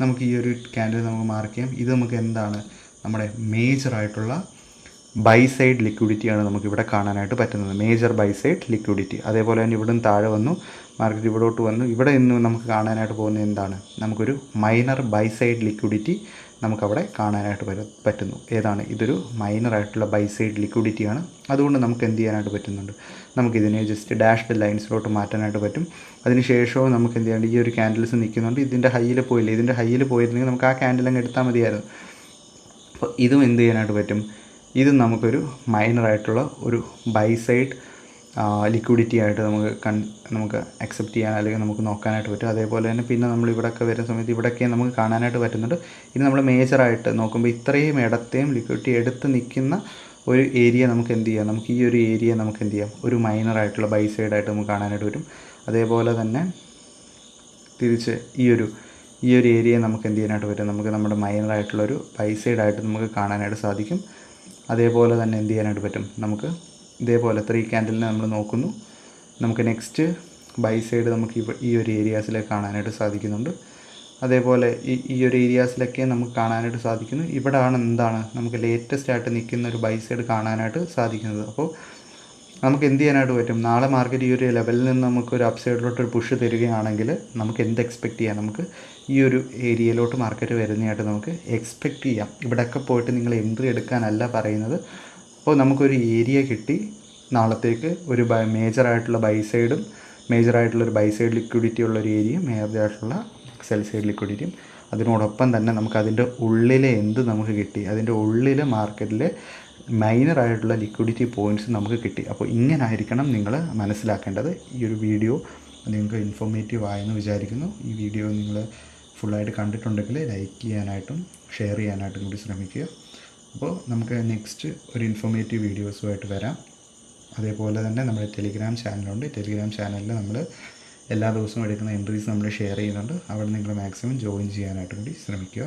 നമുക്ക് ഈ ഒരു ക്യാൻഡിൽ നമുക്ക് മാർക്ക് ചെയ്യാം. ഇത് നമുക്ക് എന്താണ്, നമ്മുടെ മേജറായിട്ടുള്ള ബൈ സൈഡ് ലിക്വിഡിറ്റിയാണ് നമുക്കിവിടെ കാണാനായിട്ട് പറ്റുന്നത്. Major buy side liquidity. അതേപോലെ തന്നെ ഇവിടെ നിന്ന് താഴെ വന്നു, മാർക്കറ്റ് ഇവിടോട്ട് വന്നു. ഇവിടെ നിന്ന് നമുക്ക് കാണാനായിട്ട് പോകുന്നത് എന്താണ്, നമുക്കൊരു മൈനർ ബൈ സൈഡ് ലിക്വിഡിറ്റി നമുക്കവിടെ കാണാനായിട്ട് പറ്റുന്നു. ഏതാണ്, ഇതൊരു മൈനറായിട്ടുള്ള ബൈ സൈഡ് ലിക്വിഡിറ്റിയാണ്. അതുകൊണ്ട് നമുക്ക് എന്ത് ചെയ്യാനായിട്ട് പറ്റുന്നുണ്ട്, നമുക്കിതിനെ ജസ്റ്റ് ഡാഷ്ഡ് ലൈൻസിലോട്ട് മാറ്റാനായിട്ട് പറ്റും. അതിനുശേഷവും നമുക്ക് എന്ത് ചെയ്യാണ്ട് ഈ ഒരു ക്യാൻഡിൽസ് നിൽക്കുന്നുണ്ട്. ഇതിൻ്റെ ഹൈയിൽ പോയില്ല, ഇതിൻ്റെ ഹൈയിൽ പോയിരുന്നെങ്കിൽ നമുക്ക് ആ ക്യാൻഡിൽ അങ്ങ് എടുത്താൽ മതിയായിരുന്നു. അപ്പോൾ ഇതും എന്ത് ചെയ്യാനായിട്ട് പറ്റും, ഇതും നമുക്കൊരു മൈനറായിട്ടുള്ള ഒരു ബൈ സൈഡ് ലിക്വിഡിറ്റി ആയിട്ട് നമുക്ക് അക്സെപ്റ്റ് ചെയ്യാൻ അല്ലെങ്കിൽ നമുക്ക് നോക്കാനായിട്ട് പറ്റും. അതേപോലെ തന്നെ പിന്നെ നമ്മൾ ഇവിടെയൊക്കെ വരുന്ന സമയത്ത് ഇവിടെയൊക്കെ നമുക്ക് കാണാനായിട്ട് പറ്റുന്നുണ്ട്. ഇനി നമ്മൾ മേജറായിട്ട് നോക്കുമ്പോൾ ഇത്രയും ഇടത്തെയും ലിക്വിഡിറ്റി എടുത്ത് നിൽക്കുന്ന ഒരു ഏരിയ നമുക്ക് എന്ത് ചെയ്യാം, നമുക്ക് ഈ ഒരു ഏരിയ നമുക്ക് എന്ത് ചെയ്യാം, ഒരു മൈനറായിട്ടുള്ള ബൈ സൈഡായിട്ട് നമുക്ക് കാണാനായിട്ട് പറ്റും. അതേപോലെ തന്നെ തിരിച്ച് ഈ ഒരു ഏരിയ നമുക്ക് എന്ത് ചെയ്യാനായിട്ട് പറ്റും, നമുക്ക് നമ്മുടെ മൈനറായിട്ടുള്ളൊരു ബൈ സൈഡായിട്ട് നമുക്ക് കാണാനായിട്ട് സാധിക്കും. അതേപോലെ തന്നെ എന്ത് ചെയ്യാനായിട്ട് പറ്റും, നമുക്ക് ഇതേപോലെ 3 ക്യാൻഡിലിനെ നമ്മൾ നോക്കുന്നു, നമുക്ക് നെക്സ്റ്റ് ബൈ സൈഡ് നമുക്ക് ഈ ഒരു ഏരിയാസിലേക്ക് കാണാനായിട്ട് സാധിക്കുന്നുണ്ട്. അതേപോലെ ഈ ഒരു ഏരിയാസിലൊക്കെ നമുക്ക് കാണാനായിട്ട് സാധിക്കുന്നു. ഇവിടെയാണ് എന്താണ് നമുക്ക് ലേറ്റസ്റ്റ് ആയിട്ട് നിൽക്കുന്ന ഒരു ബൈ സൈഡ് കാണാനായിട്ട് സാധിക്കുന്നത്. അപ്പോൾ നമുക്ക് എന്ത് ചെയ്യാനായിട്ട് പറ്റും, നാളെ മാർക്കറ്റ് ഈ ഒരു ലെവലിൽ നിന്ന് നമുക്കൊരു അപ്പ് സൈഡിലോട്ടൊരു പുഷ് തരികയാണെങ്കിൽ നമുക്ക് എന്ത് എക്സ്പെക്റ്റ് ചെയ്യാം, നമുക്ക് ഈ ഒരു ഏരിയയിലോട്ട് മാർക്കറ്റ് വരുന്നതായിട്ട് നമുക്ക് എക്സ്പെക്റ്റ് ചെയ്യാം. ഇവിടെയൊക്കെ പോയിട്ട് നിങ്ങൾ എൻട്രി എടുക്കാനല്ല പറയുന്നത്. അപ്പോൾ നമുക്കൊരു ഏരിയ കിട്ടി, നാളത്തേക്ക് ഒരു മേജറായിട്ടുള്ള ബൈ സൈഡും മേജറായിട്ടുള്ളൊരു ബൈ സൈഡ് ലിക്വിഡിറ്റി ഉള്ളൊരു ഏരിയയും മേജറായിട്ടുള്ള സെൽ സൈഡ് ലിക്വിഡിറ്റിയും. അതിനോടൊപ്പം തന്നെ നമുക്ക് അതിൻ്റെ ഉള്ളിലെ എന്ത് നമുക്ക് കിട്ടി, അതിൻ്റെ ഉള്ളിൽ മാർക്കറ്റിലെ മൈനറായിട്ടുള്ള ലിക്വിഡിറ്റി പോയിൻറ്റ്സ് നമുക്ക് കിട്ടി. അപ്പോൾ ഇങ്ങനെ ആയിരിക്കണം നിങ്ങൾ മനസ്സിലാക്കേണ്ടത്. ഈ ഒരു വീഡിയോ നിങ്ങൾക്ക് ഇൻഫോർമേറ്റീവ് ആയെന്ന് വിചാരിക്കുന്നു. ഈ വീഡിയോ നിങ്ങൾ ഫുള്ളായിട്ട് കണ്ടിട്ടുണ്ടെങ്കിൽ ലൈക്ക് ചെയ്യാനായിട്ടും ഷെയർ ചെയ്യാനായിട്ടും കൂടി ശ്രമിക്കുക. അപ്പോൾ നമുക്ക് നെക്സ്റ്റ് ഒരു ഇൻഫോർമേറ്റീവ് വീഡിയോസുമായിട്ട് വരാം. അതേപോലെ തന്നെ നമ്മുടെ ടെലിഗ്രാം ചാനലുണ്ട്. ടെലിഗ്രാം ചാനലിൽ നമ്മൾ എല്ലാ ദിവസവും എടുക്കുന്ന എൻട്രീസ് നമ്മൾ ഷെയർ ചെയ്യുന്നുണ്ട്. അവിടെ നിങ്ങൾ മാക്സിമം ജോയിൻ ചെയ്യാനായിട്ടും കൂടി ശ്രമിക്കുക.